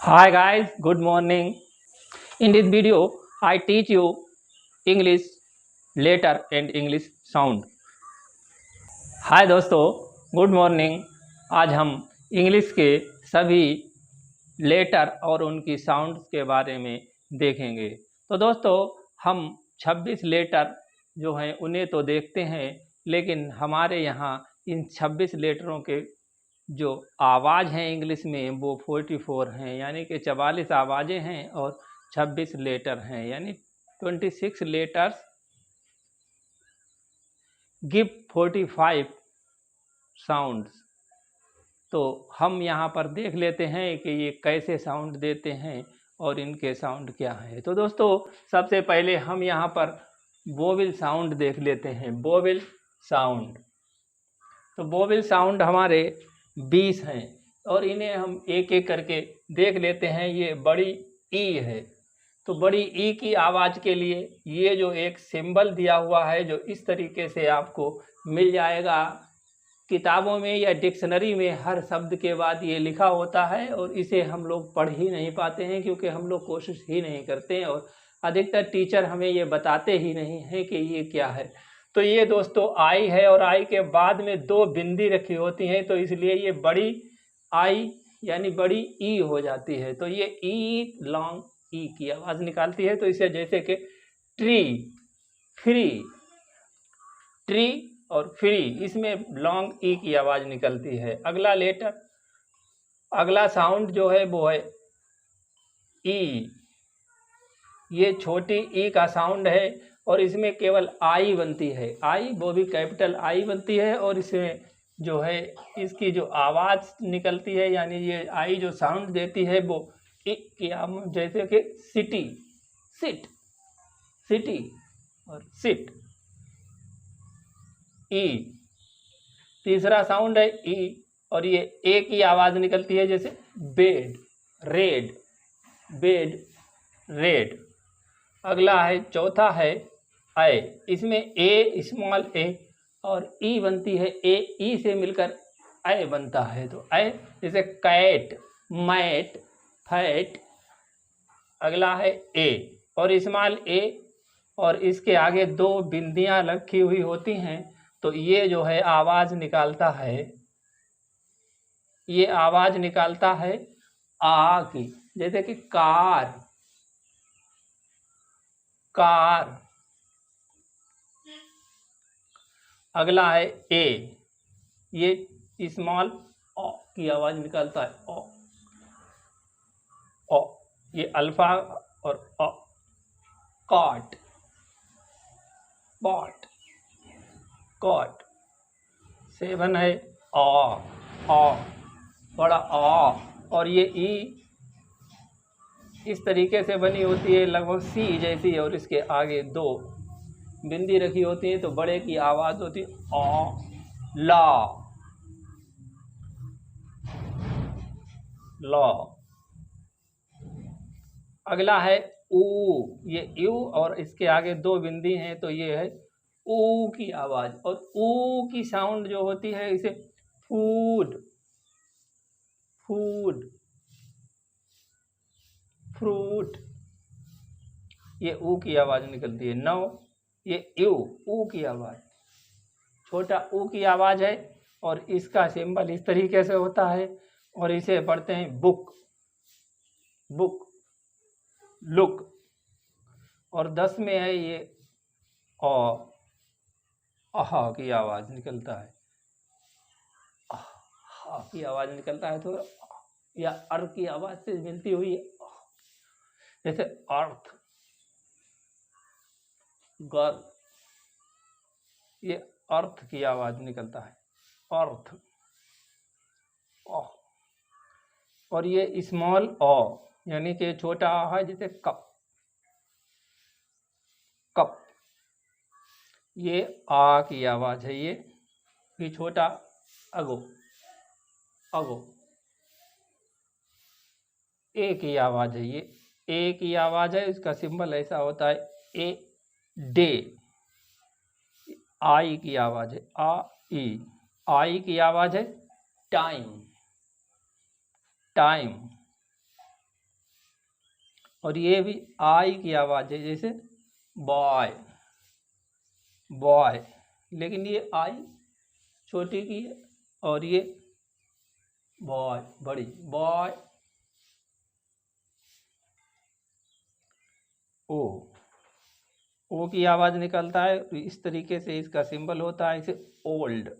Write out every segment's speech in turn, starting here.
Hi guys, good morning. In this video, I teach you English letter and English sound. हाय दोस्तों, good morning. आज हम English के सभी letter और उनकी साउंड्स के बारे में देखेंगे। तो दोस्तों, हम 26 लेटर जो हैं उन्हें तो देखते हैं, लेकिन हमारे यहाँ इन 26 लेटरों के जो आवाज़ हैं इंग्लिश में वो 44 हैं, यानी कि 44 आवाज़ें हैं और 26 लेटर हैं, यानी 26 लेटर्स गिव 45 साउंड्स। तो हम यहाँ पर देख लेते हैं कि ये कैसे साउंड देते हैं और इनके साउंड क्या हैं। तो दोस्तों, सबसे पहले हम यहाँ पर वोवेल साउंड देख लेते हैं। वोवेल साउंड, तो वोवेल साउंड हमारे 20 हैं और इन्हें हम एक एक करके देख लेते हैं। ये बड़ी ई है, तो बड़ी ई की आवाज़ के लिए ये जो एक सिंबल दिया हुआ है, जो इस तरीके से आपको मिल जाएगा किताबों में या डिक्शनरी में, हर शब्द के बाद ये लिखा होता है और इसे हम लोग पढ़ ही नहीं पाते हैं, क्योंकि हम लोग कोशिश ही नहीं करते हैं और अधिकतर टीचर हमें ये बताते ही नहीं हैं कि ये क्या है। तो ये दोस्तों आई है और आई के बाद में दो बिंदी रखी होती हैं, तो इसलिए ये बड़ी आई यानी बड़ी ई हो जाती है। तो ये ई लॉन्ग ई की आवाज़ निकालती है। तो इसे जैसे कि ट्री, फ्री, ट्री और फ्री, इसमें लॉन्ग ई की आवाज़ निकलती है। अगला लेटर, अगला साउंड जो है वो है ई। ये छोटी ई का साउंड है और इसमें केवल आई बनती है। आई, वो भी कैपिटल आई बनती है और इसमें जो है इसकी जो आवाज़ निकलती है, यानी ये आई जो साउंड देती है वो ई की आवाज़, जैसे कि सिटी, सिट, सिटी और सिट, ई। तीसरा साउंड है ई और ये ए की आवाज़ निकलती है, जैसे बेड, रेड, बेड, रेड। अगला है, चौथा है ए। इसमें ए, स्मॉल ए और ई बनती है। ए ई से मिलकर ए बनता है, तो ए, जैसे कैट, मैट, फैट। अगला है ए और स्मॉल ए और इसके आगे दो बिंदियां रखी हुई होती हैं, तो ये जो है आवाज़ निकालता है, ये आवाज़ निकालता है आ की, जैसे कि कार, कार। अगला है ए, ये स्मॉल ओ की आवाज़ निकालता है, ओ, ओ। ये अल्फा और ओ, कॉट, पॉट, कॉट। 7 है आ, बड़ा आ, और ये ई इस तरीके से बनी होती है, लगभग सी जैसी, और इसके आगे दो बिंदी रखी होती है, तो बड़े की आवाज़ होती है आ, ला, ला। अगला है ऊ, ये यू और इसके आगे दो बिंदी हैं, तो ये है ऊ की आवाज़। और ऊ की साउंड जो होती है, इसे फूड, फूड, फ्रूट, ये ऊ की आवाज़ निकलती है। 9, ये यू, ऊ की आवाज़, छोटा ऊ की आवाज़ है और इसका सिंबल इस तरीके से होता है और इसे पढ़ते हैं बुक, बुक, लुक। और 10 में है ये अ, आहा की आवाज़ निकलता है, आहा की आवाज़ निकलता है, तो या अर की आवाज़ से मिलती हुई, जैसे अर्थ, गर्ल, ये अर्थ की आवाज़ निकलता है, अर्थ, और ये स्मॉल ओ, यानी कि छोटा आ है, जैसे कप, कप। ये आ की आवाज़ है, ये भी छोटा अगो, अगो। ए की आवाज़ है, ये ए की आवाज़ है, इसका सिंबल ऐसा होता है ए, डे। आई की आवाज़ है आ, ई, आई की आवाज़ है टाइम, टाइम। और ये भी आई की आवाज़ है, जैसे बॉय बॉय, लेकिन ये आई छोटी की है और ये बॉय बड़ी, बॉय। ओ की आवाज़ निकलता है, इस तरीके से इसका सिंबल होता है, इसे ओल्ड।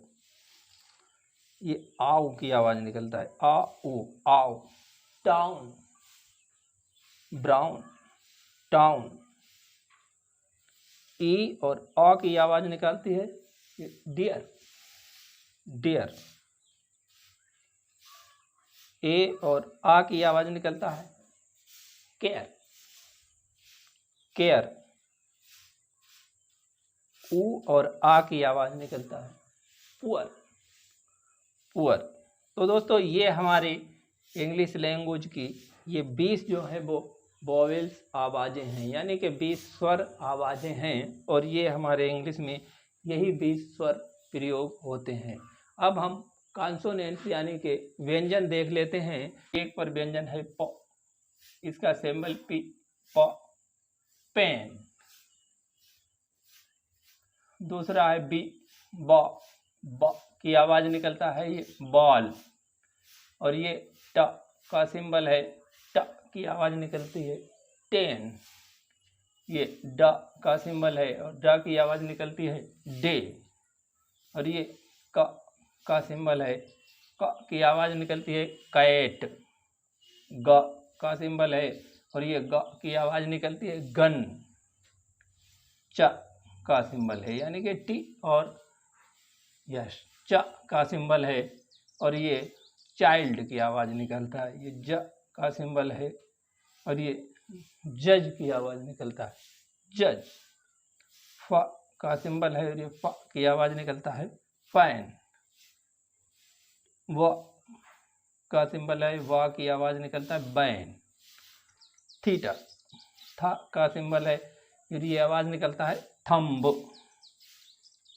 ये आओ की आवाज़ निकलता है, आ ओ आओ। Town brown, town. ई और आ की आवाज़ निकालती है डियर, डियर। ए और आ की आवाज़ निकलता है केयर, केयर। ऊ और आ की आवाज़ निकलता है पुअर, पुअर। तो दोस्तों ये हमारी इंग्लिश लैंग्वेज की ये 20 जो है वो वोवेल्स आवाज़ें हैं, यानी कि 20 स्वर आवाज़ें हैं, और ये हमारे इंग्लिश में यही 20 स्वर प्रयोग होते हैं। अब हम कॉन्सोनेंट्स यानी कि व्यंजन देख लेते हैं। एक पर व्यंजन है प, इसका सिंबल पी, प, पेन। दूसरा है बी, ब की आवाज़ निकलता है ये बॉल। और ये ट का सिंबल है, ट की आवाज़ निकलती है टेन। ये ड का सिंबल है और ड की आवाज़ निकलती है डे। और ये क का सिंबल है, क की आवाज़ निकलती है कैट। ग का सिंबल है और ये ग की आवाज़ निकलती है गन। च का सिंबल है यानी कि टी, और यस च का सिंबल है और ये चाइल्ड की आवाज़ निकलता है। ये ज का सिंबल है और ये जज की आवाज़ निकलता है, जज। फ का सिंबल है और ये फ की आवाज़ निकलता है फैन। व का सिंबल है, व की आवाज़ निकलता है बैन। थीटा, था का सिंबल है, फिर ये आवाज़ निकलता है थंब।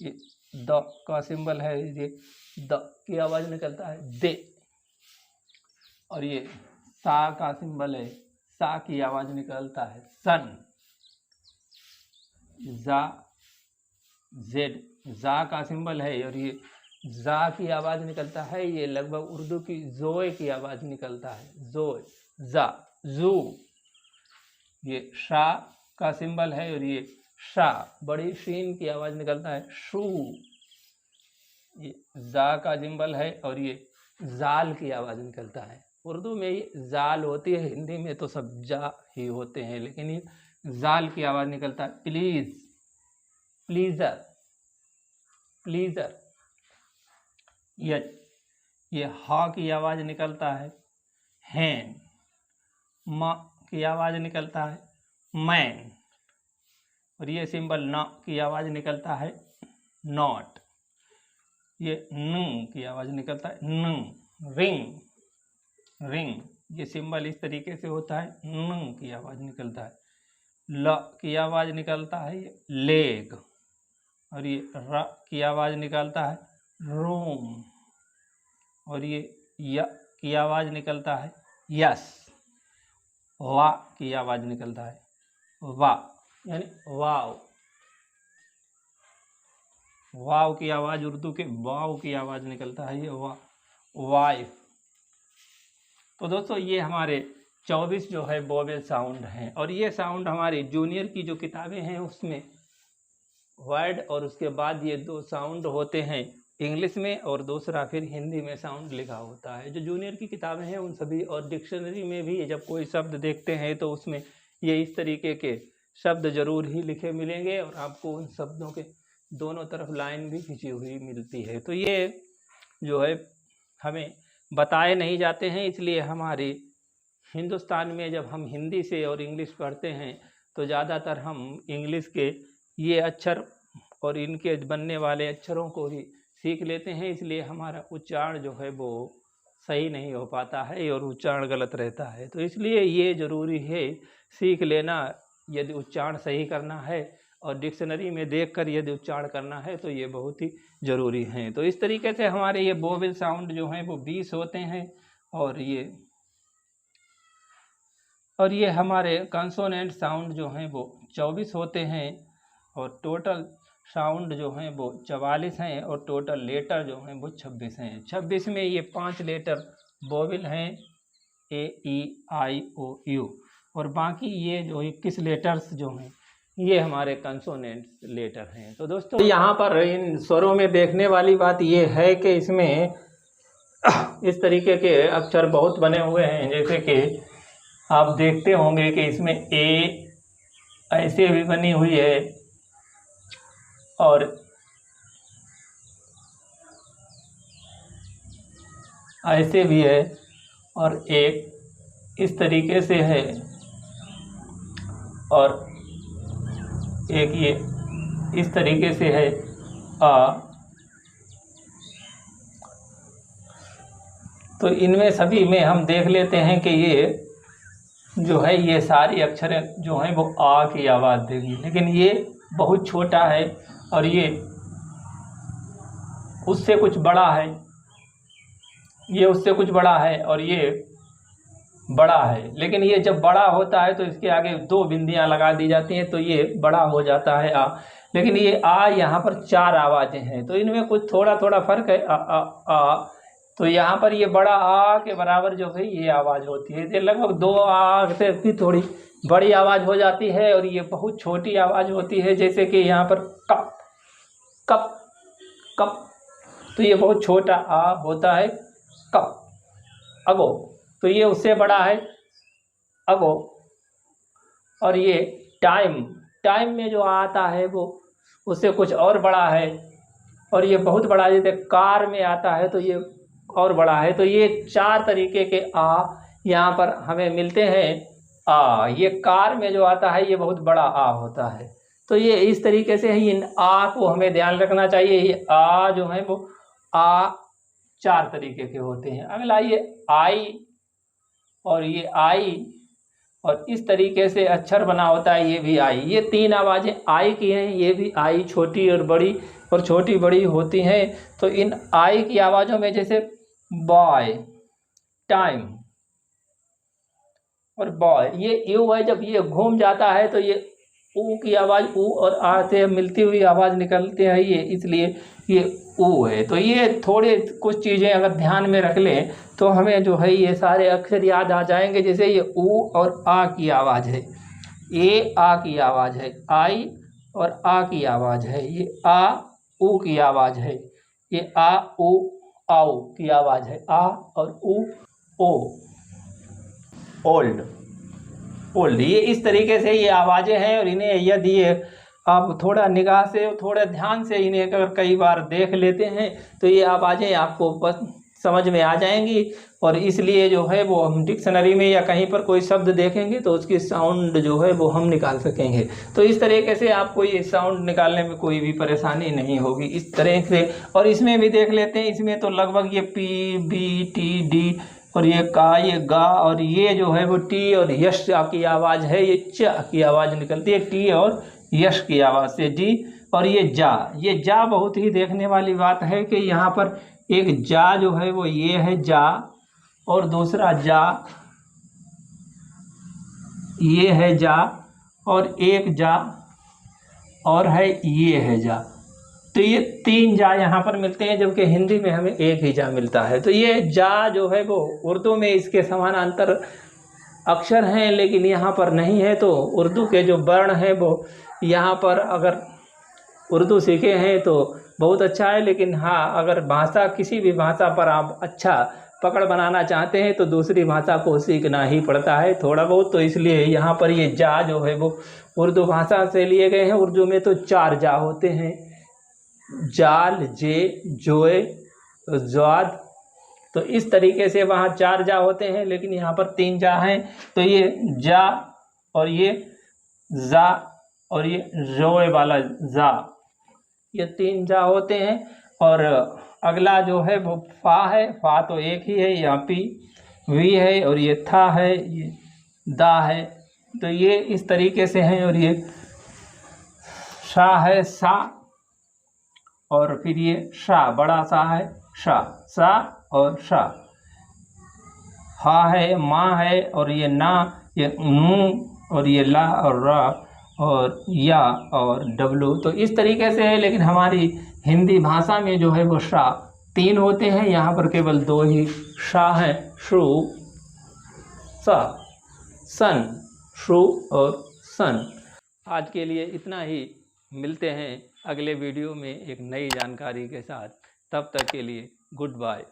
ये द का सिंबल है, ये द की आवाज़ निकलता है दे। और ये सा का सिंबल है, सा की आवाज़ निकलता है सन। जा, जेड, जा का सिंबल है और ये जा की आवाज़ निकलता है, ये लगभग उर्दू की जोए की आवाज़ निकलता है, जोए, जा, जू। ये शा का सिंबल है और ये शा बड़ी शीन की आवाज़ निकलता है शू। ये जा का सिंबल है और ये जाल की आवाज़ निकलता है। उर्दू में ये जाल होती है, हिंदी में तो सब जा ही होते हैं, लेकिन ये जाल की आवाज़ निकलता है प्लीज़, प्लीज़र, प्लीज़र। ये हा की आवाज़ निकलता है हैन। म की आवाज़ निकलता है मैन। और ये सिंबल न की आवाज़ निकलता है नॉट। ये न की आवाज़ निकलता है न। Ring, ring. ये सिंबल इस तरीके से होता है, न की आवाज़ निकलता है। ल की आवाज़ निकलता है ये लेग। और ये र की आवाज़ निकलता है रूम। और ये य की आवाज़ निकलता है यस। वा की आवाज़ निकलता है वा, यानी वाव। वाव की आवाज़ उर्दू के वाव की आवाज़ निकलता है ये वा, वाइफ। तो दोस्तों ये हमारे 24 जो है वोवेल साउंड हैं, और ये साउंड हमारी जूनियर की जो किताबें हैं उसमें वर्ड और उसके बाद ये 2 साउंड होते हैं इंग्लिश में, और दूसरा फिर हिंदी में साउंड लिखा होता है। जो जूनियर की किताबें हैं उन सभी, और डिक्शनरी में भी जब कोई शब्द देखते हैं तो उसमें ये इस तरीके के शब्द जरूर ही लिखे मिलेंगे, और आपको उन शब्दों के दोनों तरफ लाइन भी खींची हुई मिलती है। तो ये जो है हमें बताए नहीं जाते हैं, इसलिए हमारे हिंदुस्तान में जब हम हिंदी से और इंग्लिश पढ़ते हैं तो ज़्यादातर हम इंग्लिश के ये अक्षर और इनके बनने वाले अक्षरों को ही सीख लेते हैं, इसलिए हमारा उच्चारण जो है वो सही नहीं हो पाता है और उच्चारण गलत रहता है। तो इसलिए ये ज़रूरी है सीख लेना, यदि उच्चारण सही करना है, और डिक्शनरी में देखकर यदि उच्चारण करना है तो ये बहुत ही ज़रूरी है। तो इस तरीके से हमारे ये वोवेल साउंड जो हैं वो 20 होते हैं। और ये और ये हमारे कंसोनेंट साउंड जो हैं वो 24 होते हैं और टोटल साउंड जो हैं वो 44 हैं और टोटल लेटर जो हैं वो 26 हैं। 26 में ये 5 लेटर वोवेल हैं ए ई आई ओ यू और बाकी ये जो 21 लेटर्स जो हैं ये हमारे कंसोनेंट लेटर हैं। तो दोस्तों यहाँ पर इन स्वरों में देखने वाली बात ये है कि इसमें इस तरीके के अक्षर बहुत बने हुए हैं, जैसे कि आप देखते होंगे कि इसमें ए ऐसे भी बनी हुई है और ऐसे भी है और एक इस तरीके से है और एक ये इस तरीके से है आ। तो इनमें सभी में हम देख लेते हैं कि ये जो है ये सारी अक्षर जो हैं वो आ की आवाज़ देगी, लेकिन ये बहुत छोटा है और ये उससे कुछ बड़ा है, ये उससे कुछ बड़ा है और ये बड़ा है। लेकिन ये जब बड़ा होता है तो इसके आगे 2 बिंदियां लगा दी जाती हैं तो ये बड़ा हो जाता है आ। लेकिन ये आ यहाँ पर 4 आवाज़ें हैं तो इनमें कुछ थोड़ा थोड़ा फर्क है आ आ आ। तो यहाँ पर ये बड़ा आ के बराबर जो है ये आवाज़ होती है, ये लगभग 2 आ से भी थोड़ी बड़ी आवाज़ हो जाती है और ये बहुत छोटी आवाज़ होती है, जैसे कि यहाँ पर कप कप कप, तो ये बहुत छोटा आ होता है कप। अगो तो ये उससे बड़ा है अगो। और ये टाइम, टाइम में जो आता है वो उससे कुछ और बड़ा है और ये बहुत बड़ा, जैसे कार में आता है तो ये और बड़ा है। तो ये 4 तरीके के आ यहाँ पर हमें मिलते हैं। आ ये कार में जो आता है ये बहुत बड़ा आ होता है। तो ये इस तरीके से ही इन आ को हमें ध्यान रखना चाहिए। ये आ जो है वो आ 4 तरीके के होते हैं। अगला ये आई और ये आई और इस तरीके से अक्षर बना होता है, ये भी आई। ये 3 आवाज़ें आई की हैं, ये भी आई छोटी और बड़ी और छोटी बड़ी होती हैं। तो इन आई की आवाज़ों में जैसे बॉय, टाइम और बॉय, ये यू है, जब ये घूम जाता है तो ये ऊ की आवाज़ ऊ और आ से मिलती हुई आवाज़ निकलती है ये, इसलिए ये ऊ है। तो ये थोड़े कुछ चीज़ें अगर ध्यान में रख लें तो हमें जो है ये सारे अक्षर याद आ जाएंगे। जैसे ये ऊ और आ की आवाज़ है, ए आ की आवाज़ है, आई और आ की आवाज़ है, ये आ ऊ की आवाज़ है, ये आ ऊ आओ की आवाज़ है, आ और ऊ ओ, ओल्ड ओल्ड। ये इस तरीके से ये आवाज़ें हैं और इन्हें यदि आप थोड़ा निगाह से थोड़ा ध्यान से इन्हें अगर कई बार देख लेते हैं तो ये आवाज़ें आपको बस समझ में आ जाएंगी। और इसलिए जो है वो हम डिक्शनरी में या कहीं पर कोई शब्द देखेंगे तो उसकी साउंड जो है वो हम निकाल सकेंगे। तो इस तरीके से आपको ये साउंड निकालने में कोई भी परेशानी नहीं होगी इस तरह से। और इसमें भी देख लेते हैं, इसमें तो लगभग ये पी बी टी डी और ये का, ये गा और ये जो है वो टी और यश की आवाज़ है, ये च की आवाज़ निकलती है, टी और यश की आवाज़ से जी। और ये जा बहुत ही देखने वाली बात है कि यहाँ पर एक जा जो है वो ये है जा और दूसरा जा ये है जा और एक जा और है ये है जा। तो ये 3 जा यहाँ पर मिलते हैं, जबकि हिंदी में हमें एक ही जा मिलता है। तो ये जा जो है वो उर्दू में इसके समानांतर अक्षर हैं, लेकिन यहाँ पर नहीं है। तो उर्दू के जो वर्ण हैं वो यहाँ पर अगर उर्दू सीखे हैं तो बहुत अच्छा है, लेकिन हाँ अगर भाषा किसी भी भाषा पर आप अच्छा पकड़ बनाना चाहते हैं तो दूसरी भाषा को सीखना ही पड़ता है थोड़ा बहुत। तो इसलिए यहाँ पर ये जा जो है वो उर्दू भाषा से लिए गए हैं। उर्दू में तो 4 जा होते हैं, जाल, जे, जोए, ज्वाद। तो इस तरीके से वहाँ 4 जा होते हैं, लेकिन यहाँ पर 3 जा हैं। तो ये जा और ये जा और ये जोए वाला जा, ये 3 जा होते हैं। और अगला जो है वो फा है, फा तो एक ही है, यहाँ पी वी है और ये था है, ये दा है। तो ये इस तरीके से हैं। और ये शा है, सा, और फिर ये शा, बड़ा सा है शा, सा और शा। हा है, माँ है और ये ना, ये मू और ये ला और रा और या और डब्लू, तो इस तरीके से है। लेकिन हमारी हिंदी भाषा में जो है वो शा 3 होते हैं, यहाँ पर केवल 2 ही शा हैं, श्रु सा, सन, श्रु और सन। आज के लिए इतना ही, मिलते हैं अगले वीडियो में एक नई जानकारी के साथ। तब तक के लिए गुड बाय।